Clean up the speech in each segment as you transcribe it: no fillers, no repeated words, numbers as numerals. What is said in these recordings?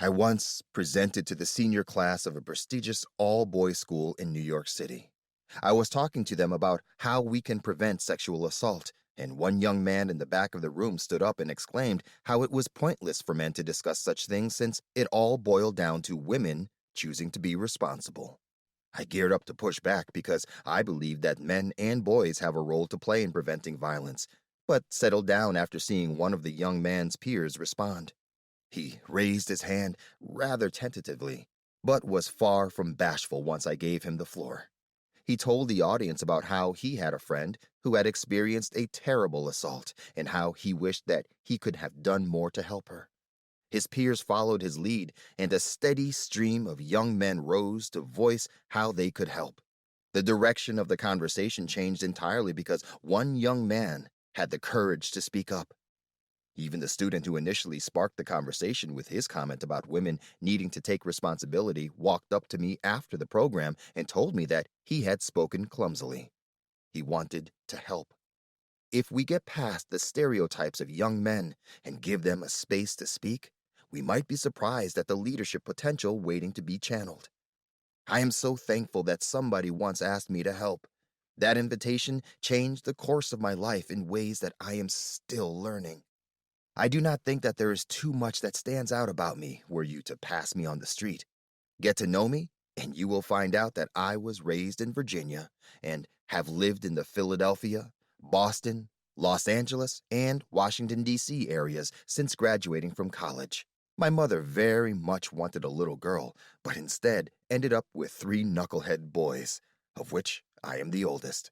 I once presented to the senior class of a prestigious all-boys school in New York City. I was talking to them about how we can prevent sexual assault, and one young man in the back of the room stood up and exclaimed how it was pointless for men to discuss such things since it all boiled down to women choosing to be responsible. I geared up to push back because I believed that men and boys have a role to play in preventing violence, but settled down after seeing one of the young man's peers respond. He raised his hand rather tentatively, but was far from bashful once I gave him the floor. He told the audience about how he had a friend who had experienced a terrible assault and how he wished that he could have done more to help her. His peers followed his lead, and a steady stream of young men rose to voice how they could help. The direction of the conversation changed entirely because one young man had the courage to speak up. Even the student who initially sparked the conversation with his comment about women needing to take responsibility walked up to me after the program and told me that he had spoken clumsily. He wanted to help. If we get past the stereotypes of young men and give them a space to speak, we might be surprised at the leadership potential waiting to be channeled. I am so thankful that somebody once asked me to help. That invitation changed the course of my life in ways that I am still learning. I do not think that there is too much that stands out about me were you to pass me on the street. Get to know me, and you will find out that I was raised in Virginia and have lived in the Philadelphia, Boston, Los Angeles, and Washington, D.C. areas since graduating from college. My mother very much wanted a little girl, but instead ended up with 3 knucklehead boys, of which I am the oldest.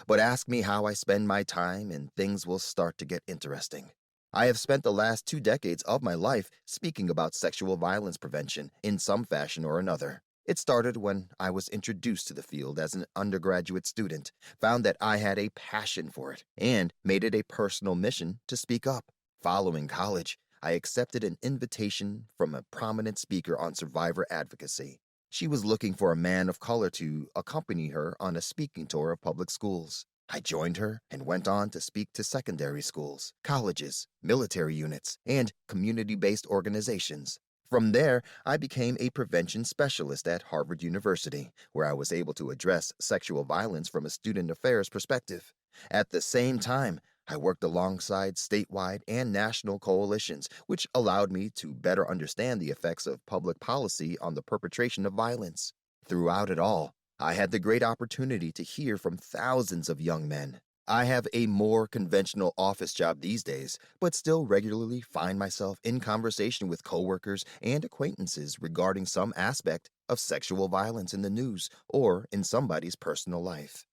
But ask me how I spend my time, and things will start to get interesting. I have spent the last 2 decades of my life speaking about sexual violence prevention in some fashion or another. It started when I was introduced to the field as an undergraduate student, found that I had a passion for it, and made it a personal mission to speak up. Following college, I accepted an invitation from a prominent speaker on survivor advocacy. She was looking for a man of color to accompany her on a speaking tour of public schools. I joined her and went on to speak to secondary schools, colleges, military units, and community-based organizations. From there, I became a prevention specialist at Harvard University, where I was able to address sexual violence from a student affairs perspective. At the same time, I worked alongside statewide and national coalitions, which allowed me to better understand the effects of public policy on the perpetration of violence. Throughout it all, I had the great opportunity to hear from thousands of young men. I have a more conventional office job these days, but still regularly find myself in conversation with coworkers and acquaintances regarding some aspect of sexual violence in the news or in somebody's personal life.